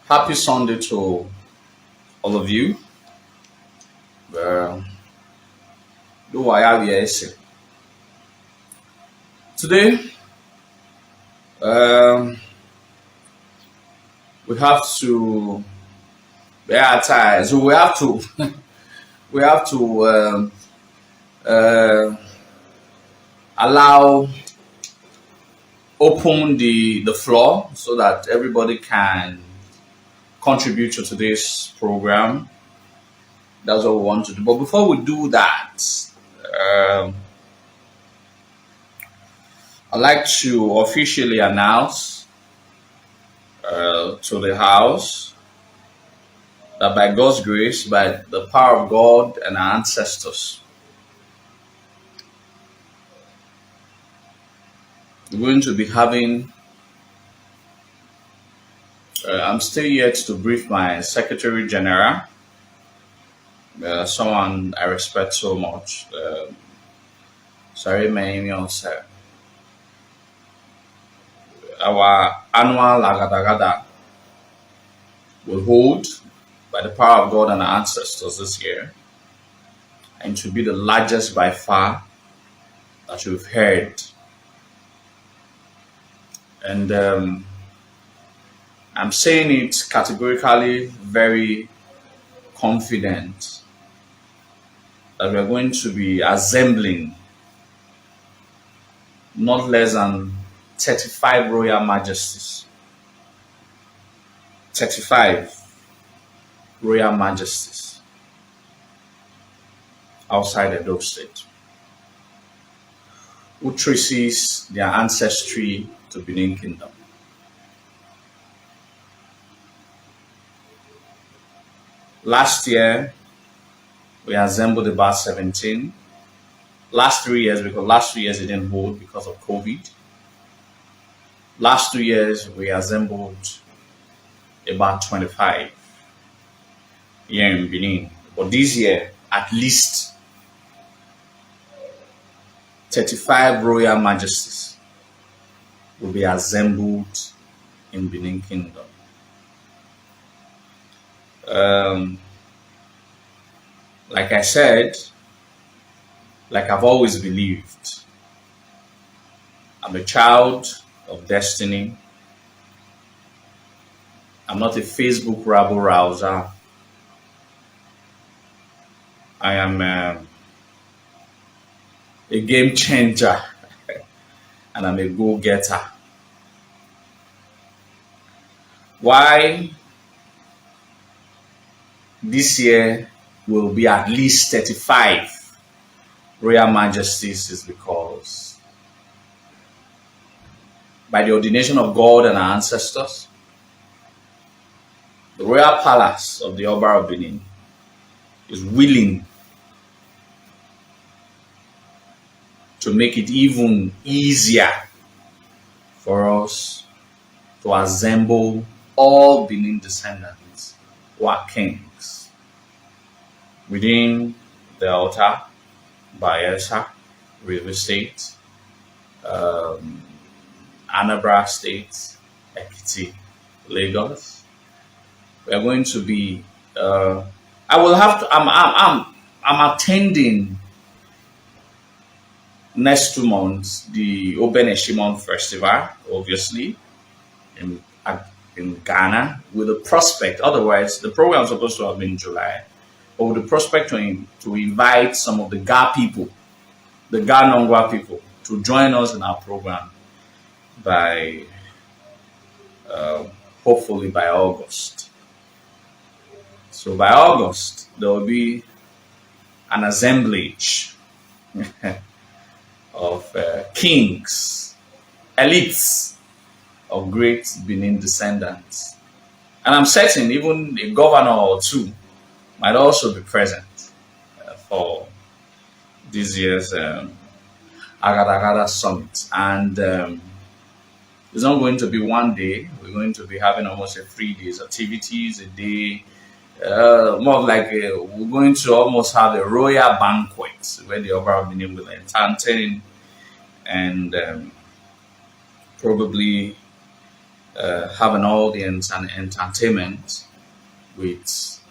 Happy Sunday to all of you. Uh, do I have your essay? Today, um, we have to prioritize. So we have to uh, allow open the floor so that everybody can contribute to today's program. That's what we want to do. But before we do that, um, I'd like to officially announce to the House that by God's grace, by the power of God and our ancestors, we're going to be having. I'm still yet to brief my Secretary General, someone I respect so much. Sorry, my sir. Our annual Agadagada will hold by the power of God and our ancestors this year, and to be the largest by far that you've heard. And I'm saying it categorically, very confident that we're going to be assembling not less than 35 Royal Majesties. 35 Royal Majesties outside Edo State, who traces their ancestry to Benin Kingdom. Last year, we assembled about 17. Last 3 years, because last 2 years it didn't hold because of COVID. Last 2 years, we assembled about 25 here in Benin. But this year, at least 35 Royal Majesties will be assembled in Benin Kingdom. Like I said, like I've always believed, I'm a child of destiny. I'm not a Facebook rabble rouser. I am a game changer and I'm a go-getter. Why this year will be at least 35 Royal Majesties is because by the ordination of God and our ancestors, the Royal Palace of the Oba of Benin is willing to make it even easier for us to assemble all Benin descendants who are kings within the Delta, Bayelsa, River State, Anambra State, Ekiti, Lagos. We are going to be. I will have to. I'm attending next 2 months the Obene Shimon Festival, obviously, in Ghana, with the prospect. Otherwise, the program is supposed to have been in July, but with the prospect to invite some of the Ga people, the Ga Nongwa people, to join us in our program by hopefully by August. So by August, there will be an assemblage of kings, elites of great Benin descendants. And I'm certain even a governor or two might also be present for this year's Agada Summit. And it's not going to be one day. We're going to be having almost a 3 days activities, a day. More like we're going to almost have a royal banquet where the Oba of Benin will entertain and probably have an audience and entertainment with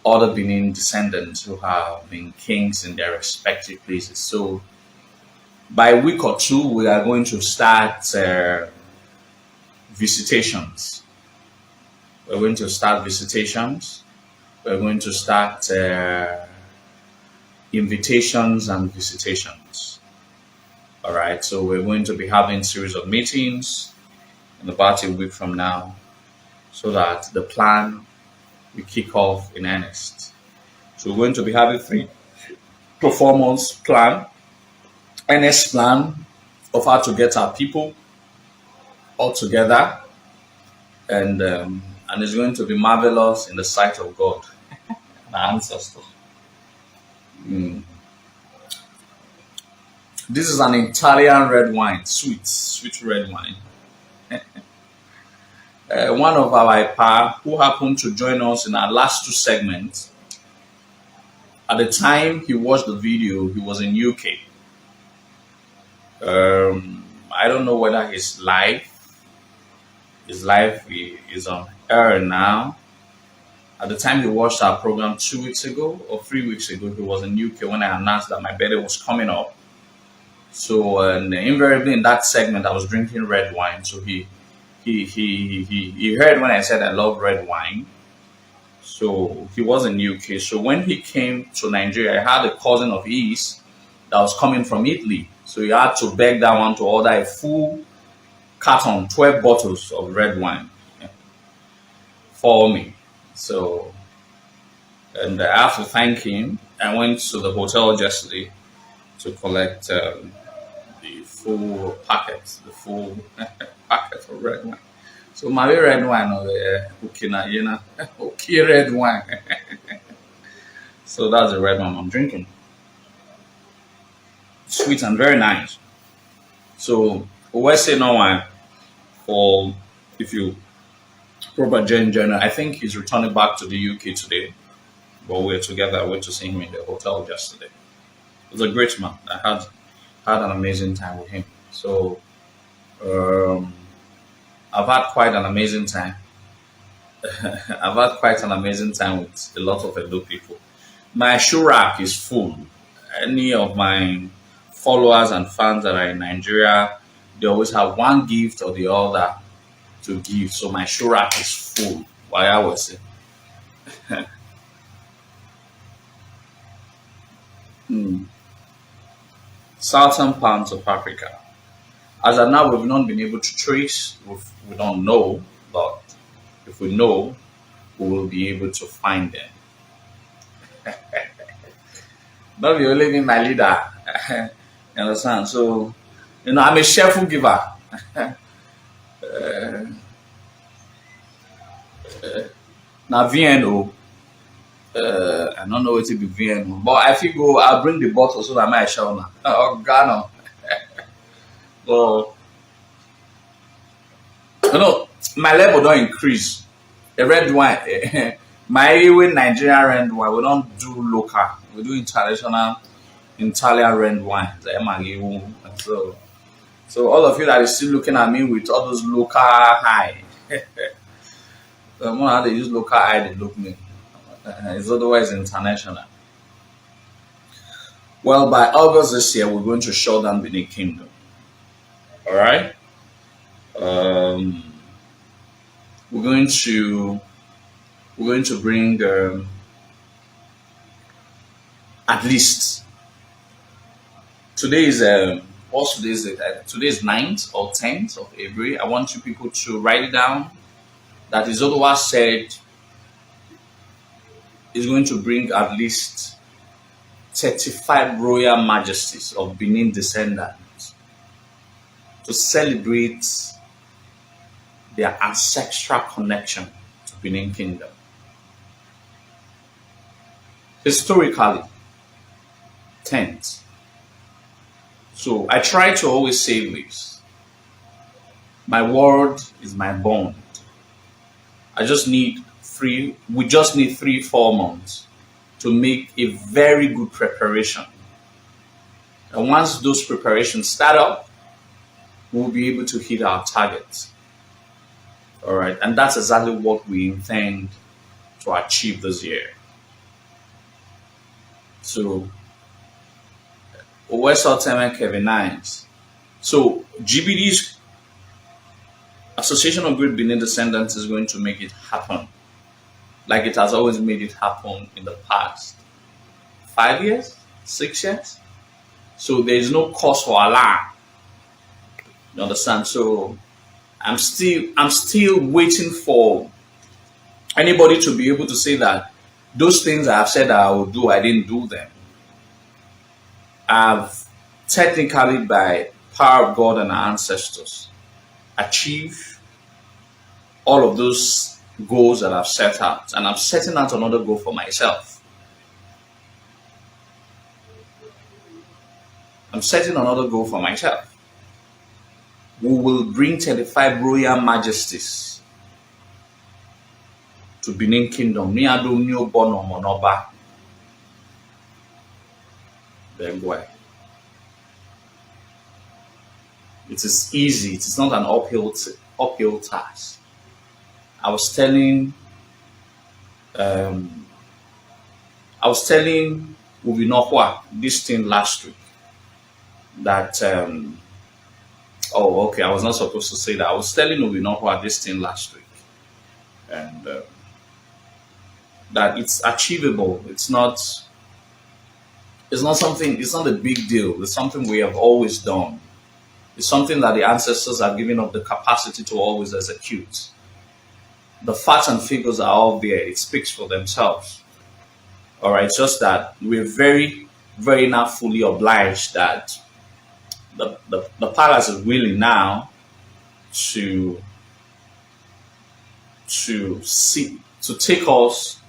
other Benin descendants who have been kings in their respective places. So by a week or two, we are going to start visitations. We're going to start visitations. We're going to start invitations and visitations. All right. So we're going to be having a series of meetings in about a week from now, so that the plan will kick off in earnest. So we're going to be having 3 performance plan, earnest plan of how to get our people all together, and it's going to be marvelous in the sight of God and our ancestors. This is an Italian red wine, sweet red wine. One of our Kpere who happened to join us in our last 2 segments, at the time he watched the video, he was in UK. I don't know whether his life is on air now. At the time he watched our program 2 weeks ago or 3 weeks ago, he was in UK when I announced that my birthday was coming up. So invariably in that segment, I was drinking red wine. So he heard when I said I love red wine. So he was in UK. So when he came to Nigeria, I had a cousin of his that was coming from Italy. So he had to beg that one to order a full carton, 12 bottles of red wine for me. So, and I have to thank him. I went to the hotel yesterday to collect the full packet of red wine. So my red wine okay red wine. So that's the red wine I'm drinking. Sweet and very nice. So we say no wine for if you proper general. I think he's returning back to the UK today, but we're together. I went to see him in the hotel yesterday. It was a great man. I had an amazing time with him. So I've had quite an amazing time. I've had quite an amazing time with a lot of Edo people. My shoe rack is full. Any of my followers and fans that are in Nigeria, they always have one gift or the other to give. So my shoe rack is full. Why I was saying. Southern parts of Africa. As of now, we've not been able to trace. We don't know, but if we know, we will be able to find them. Not be only my leader. You understand? So, I'm a cheerful giver. Now, VNO, I don't know what to be VNO, but I think I'll bring the bottle so that I might show now. Oh, Ghana. Well, my level don't increase. The red wine, my Nigerian red wine, we don't do local. We do international Italian red wine. So all of you that is still looking at me with all those local high, the more how they use local eye, they look me. It's otherwise international. Well, by August this year, we're going to shut down Benin Kingdom. All right. We're going to bring at least today is what's today's date? Today is 9th or 10th of April. I want you people to write it down. That is otherwise said is going to bring at least 35 royal majesties of Benin descendants to celebrate their ancestral connection to Benin Kingdom. Historically, 10th. So I try to always say this. My word is my bond. We just need 3-4 months to make a very good preparation. And once those preparations start up, we'll be able to hit our targets. All right, and that's exactly what we intend to achieve this year. So, West Ultimate Kevin Nines. So, GBD's Association of Great Benin Descendants is going to make it happen, like it has always made it happen in the past 5 years, 6 years. So there is no cause for alarm. You understand? So I'm still waiting for anybody to be able to say that those things I have said that I will do, I didn't do them. I've technically, by power of God and our ancestors, achieved all of those goals that I've set out, and I'm setting out another goal for myself. I'm setting another goal for myself. We will bring 35 royal majesties to Benin Kingdom. Ni ado ni obono monoba. It is easy. It is not an uphill task. I was telling Ubinokwa this thing last week that oh, okay, I was not supposed to say that. I was telling Ubinokwa this thing last week, and that it's achievable. It's not something. It's not a big deal. It's something we have always done. It's something that the ancestors have given us the capacity to always execute. The facts and figures are all there. It speaks for themselves. All right, just that we're very, very now fully obliged that the palace is willing now to take us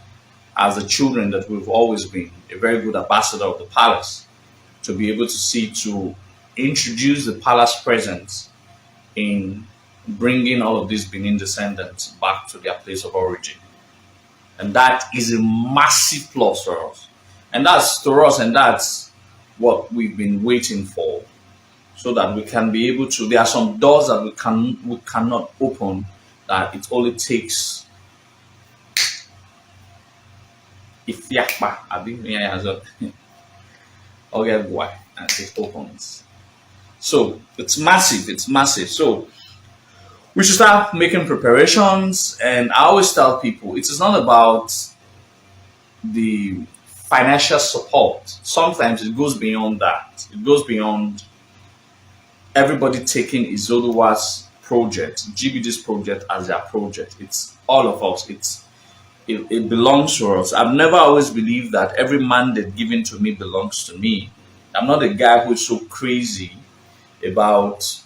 as the children that we've always been, a very good ambassador of the palace, to be able to introduce the palace presence in bringing all of these Benin descendants back to their place of origin. And that is a massive plus for us. And that's what we've been waiting for, so that we can be able to. There are some doors that we cannot open, that it only takes if yakba and it opens. So it's massive. So we should start making preparations. And I always tell people, it is not about the financial support. Sometimes it goes beyond that. It goes beyond everybody taking Izoluwa's project, GBD's project, as their project. It's all of us. It belongs to us. I've never always believed that every mandate given to me belongs to me. I'm not a guy who's so crazy about,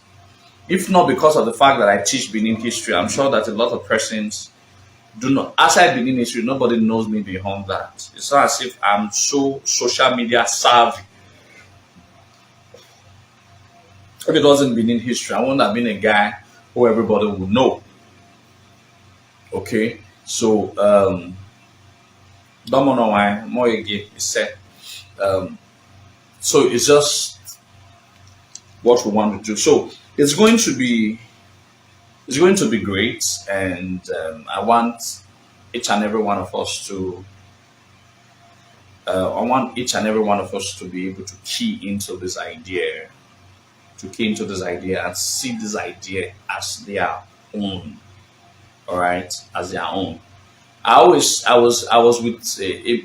if not because of the fact that I teach Benin history. I'm sure that a lot of persons do not. Outside Benin history, nobody knows me beyond that. It's not as if I'm so social media savvy. If it wasn't Benin history, I wouldn't have been a guy who everybody would know. Okay, so don't know why more again is said. So it's just what we want to do. So it's going to be great, and I want each and every one of us to be able to key into this idea, and see this idea as their own. All right, as their own. I was with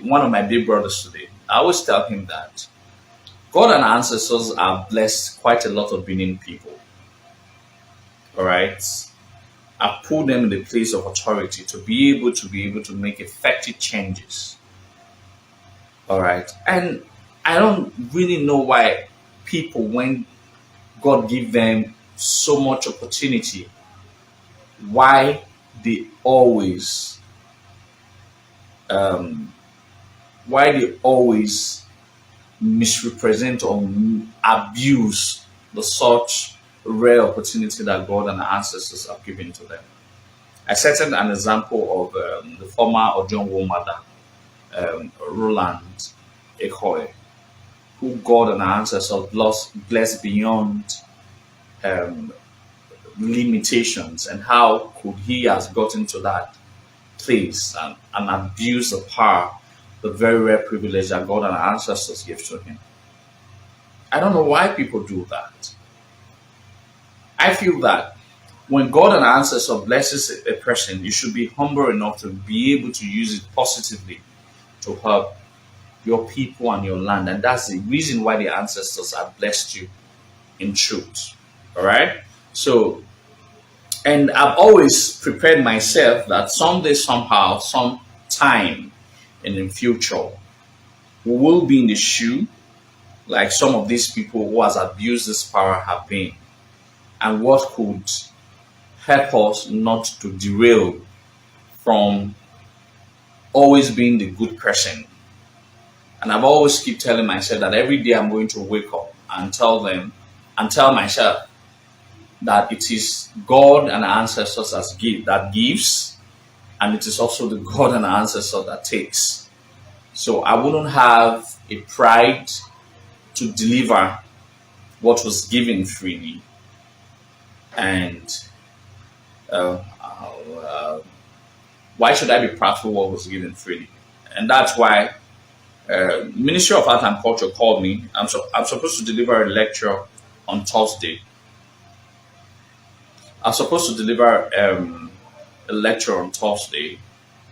one of my big brothers today. I always tell him that God and ancestors have blessed quite a lot of Benin people. All right, I put them in the place of authority to be able to make effective changes. All right, and I don't really know why people, when God give them so much opportunity, why they always misrepresent or abuse the such rare opportunity that God and our ancestors have given to them. I cited an example of the former Ojonwo mother, Roland Ekoe, who God and our ancestors blessed beyond limitations and how could he has gotten to that place and abuse the power, the very rare privilege that God and our ancestors gave to him. I don't know why people do that. I feel that when God and our ancestors blesses a person, you should be humble enough to be able to use it positively to help your people and your land. And that's the reason why the ancestors have blessed you in truth. All right? So, and I've always prepared myself that someday, somehow, some time in the future, we will be in the shoe like some of these people who has abused this power have been. And what could help us not to derail from always being the good person. And I've always keep telling myself that every day I'm going to wake up and tell myself that it is God and our ancestors that gives, and it is also the God and our ancestors that takes. So I wouldn't have a pride to deliver what was given freely, and why should I be proud for what was given freely? And that's why Ministry of Art and Culture called me. I'm supposed to deliver a lecture on Thursday. I'm supposed to deliver a lecture on Thursday,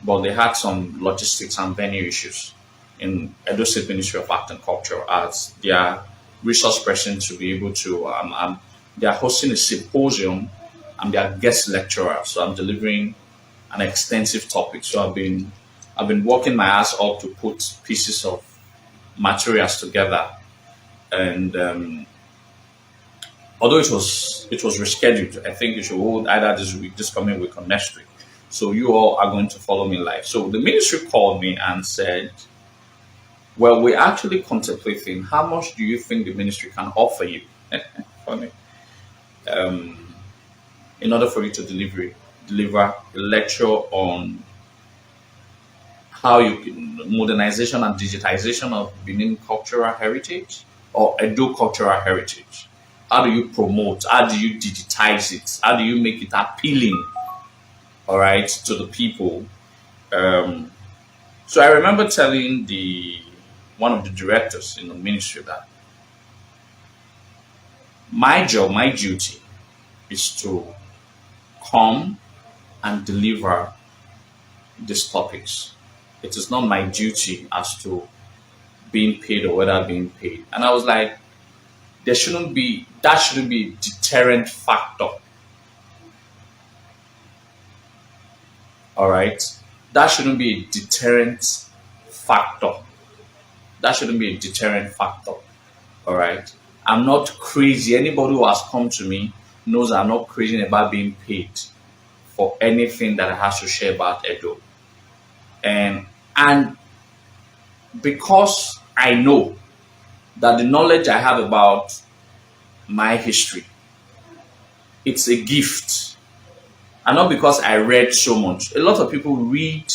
but they had some logistics and venue issues in Edo State Ministry of Art and Culture as their resource person to be able to. They are hosting a symposium. I'm their guest lecturer, so I'm delivering an extensive topic. So I've been working my ass off to put pieces of materials together, and although it was rescheduled, I think it should hold either this coming week or next week. So you all are going to follow me live. So the ministry called me and said, "Well, we're actually contemplating how much do you think the ministry can offer you, funny, in order for you to deliver a lecture on how you can modernization and digitization of Benin cultural heritage or Edo cultural heritage. How do you promote? How do you digitize it? How do you make it appealing, all right, to the people?" So I remember telling one of the directors in the ministry that my job, my duty is to come and deliver these topics. It is not my duty as to being paid or whether being paid. And I was like, that shouldn't be a deterrent factor. All right. That shouldn't be a deterrent factor. That shouldn't be a deterrent factor. All right. I'm not crazy. Anybody who has come to me knows I'm not crazy about being paid for anything that I have to share about Edo. And because I know that the knowledge I have about my history, it's a gift. And not because I read so much. A lot of people read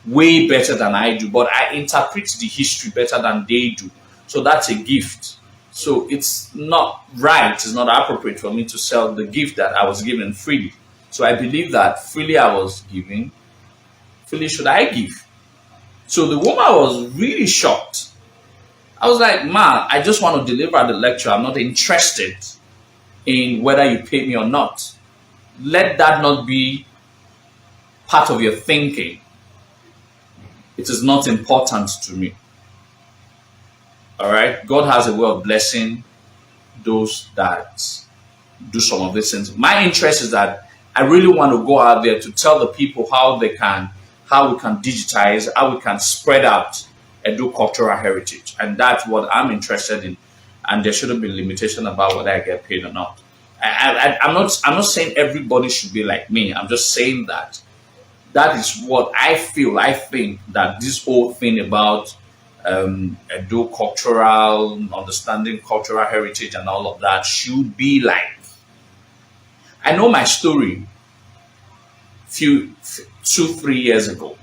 way better than I do, but I interpret the history better than they do. So that's a gift. So it's not right, it's not appropriate for me to sell the gift that I was given freely. So I believe that freely I was giving, freely should I give. So the woman was really shocked. I was like, "Man, I just want to deliver the lecture. I'm not interested in whether you pay me or not. Let that not be part of your thinking. It is not important to me." All right. God has a way of blessing those that do some of these things. My interest is that I really want to go out there to tell the people how we can digitize, how we can spread out Edo cultural heritage. And that's what I'm interested in. And there shouldn't be limitation about whether I get paid or not. I'm not saying everybody should be like me. I'm just saying that is what I feel. I think that this whole thing about Edo cultural, understanding cultural heritage and all of that should be like. I know my story 2-3 years ago.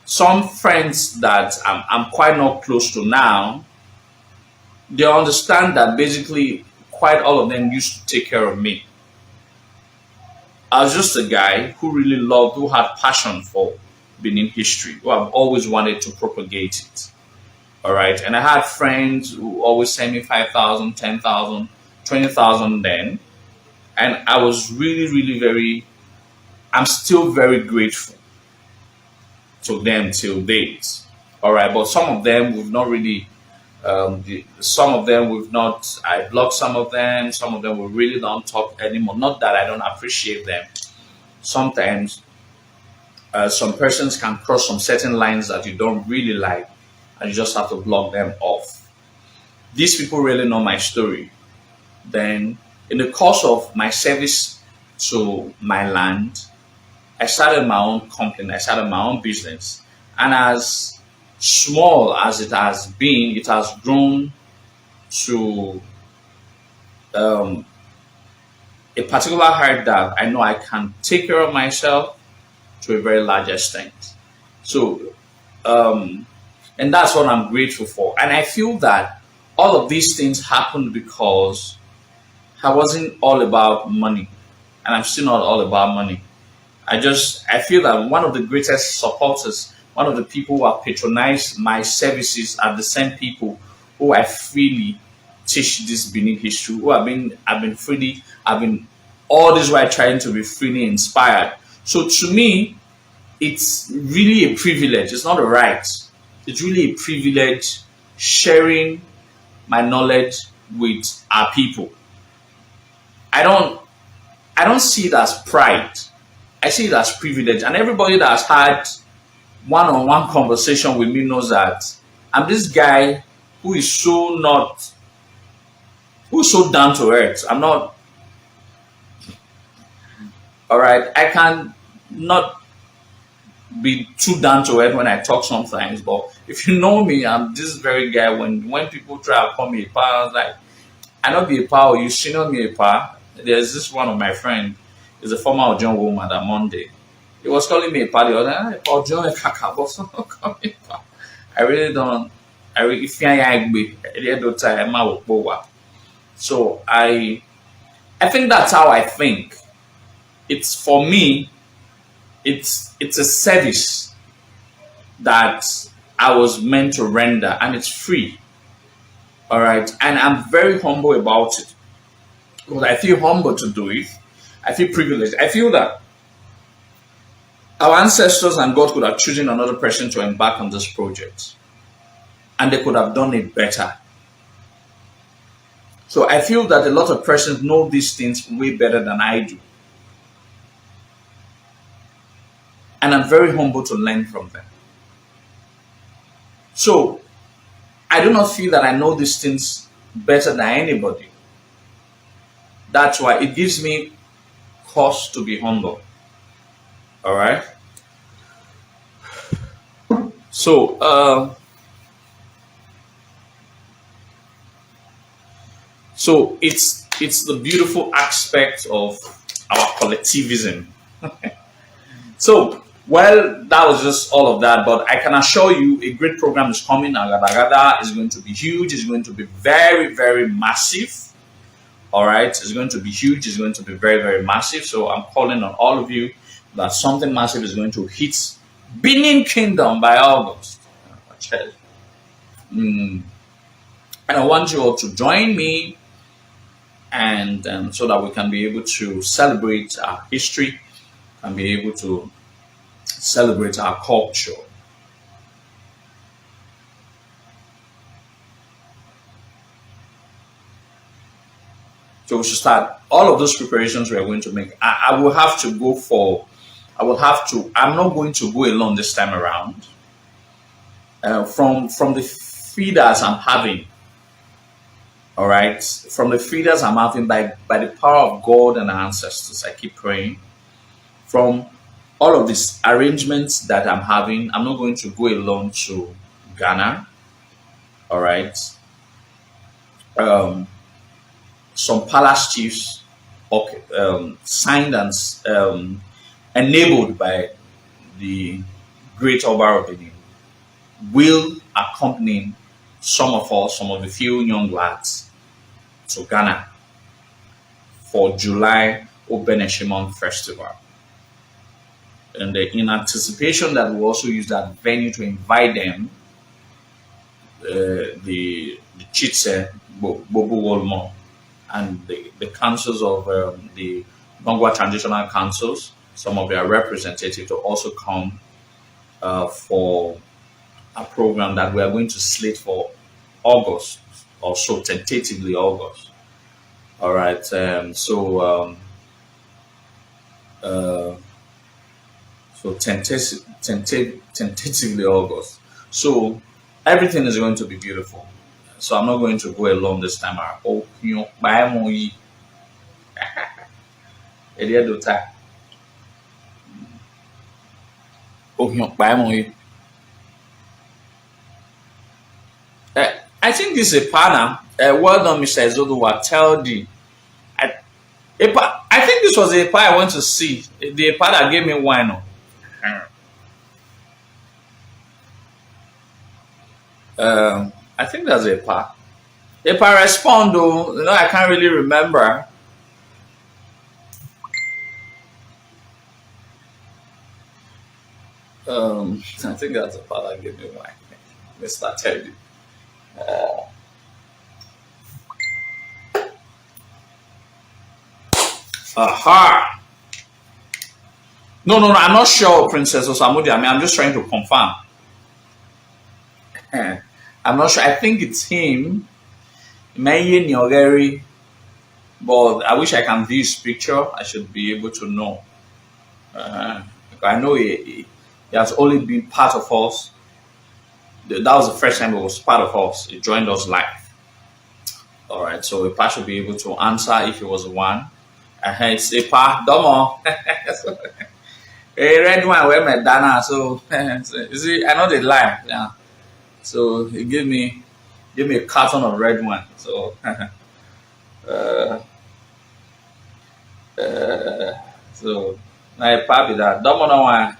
Some friends that I'm quite not close to now, they understand that basically quite all of them used to take care of me. I was just a guy who really loved, who had passion for Benin history, who I've always wanted to propagate it. All right. And I had friends who always sent me 5,000, 10,000, 20,000 then. And I was really, really I'm still very grateful to them till date. All right. But some of them we've not really, some of them we've not, I blocked some of them we really don't talk anymore. Not that I don't appreciate them. Sometimes some persons can cross some certain lines that you don't really like, and you just have to block them off. These people really know my story. Then, in the course of my service to my land, I started my own company, I started my own business. And as small as it has been, it has grown to a particular height that I know I can take care of myself to a very large extent. So, and that's what I'm grateful for. And I feel that all of these things happened because I wasn't all about money, and I'm still not all about money. I feel that one of the greatest supporters, one of the people who have patronized my services are the same people who I freely teach this Benin history, who I've been all this while trying to be freely inspired. So to me, it's really a privilege. It's not a right. It's really a privilege sharing my knowledge with our people. I don't see it as pride. I see it as privilege. And everybody that has had one-on-one conversation with me knows that I'm this guy who is so down to earth. I'm not, all right. I can not be too down to earth when I talk sometimes, but if you know me, I'm this very guy. When people try to call me a pa, I was like, I not be a pa, or you senior me a pa. There's this one of my friend, is a former John woman that Monday. He was calling me a pa the other day. Oh, John a kaka, but someone call me a pa. I really don't. I really if so I think that's how I think. It's for me. It's a service that I was meant to render, and it's free. All right, and I'm very humble about it because I feel humble to do it. I feel privileged. I feel that our ancestors and God could have chosen another person to embark on this project, and they could have done it better. So I feel that a lot of persons know these things way better than I do. And I'm very humble to learn from them. So I do not feel that I know these things better than anybody. That's why it gives me cause to be humble. All right. So so it's the beautiful aspect of our collectivism. So, well, that was just all of that, but I can assure you a great program is coming. Agada is going to be huge. It's going to be very, very massive. All right. It's going to be huge. It's going to be very, very massive. So I'm calling on all of you that something massive is going to hit Benin Kingdom by August. And I want you all to join me, and so that we can be able to celebrate our history and be able to celebrate our culture. So we should start all of those preparations we are going to make. I will have to go for, I'm not going to go alone this time around. From the feeders I'm having, all right, from the feeders I'm having by the power of God and our ancestors, I keep praying. From all of these arrangements that I'm having, I'm not going to go alone to Ghana. All right. Some palace chiefs, signed and enabled by the great Oba of Benin, will accompany some of the few young lads to Ghana for July Obeneshimon Festival. And in anticipation that we also use that venue to invite them, the Chitse, Bobu Wolmo, and the councils of the Bangwa Transitional Councils, some of their representatives to also come for a program that we are going to slate for August, or so tentatively August. All right. So tentatively August. So everything is going to be beautiful. So I'm not going to go alone this time around. Oh, you know, buy more. Oh, you know, buy more. I think this is a partner. Well done, Mr. Ezoduwa. Tell the. I think this was a part I went to see. The part that gave me wine. I think that's a part. If I respond though, I can't really remember. I think that's the part that gave me wine. Mr. Teddy. Aha! No, I'm not sure, Princess Osamudi. I mean, I'm just trying to confirm. I'm not sure. I think it's him. Meye Nyogeri. But I wish I can view his picture. I should be able to know. I know he has only been part of us. That was the first time he was part of us. He joined us live. All right, so Ipa should be able to answer if he was one. It's Ipa, Domo. A red one where my Dana. So you see, I know they lie. Yeah. So he gave me a carton of red wine. So so now Ipa be that. Domo no one.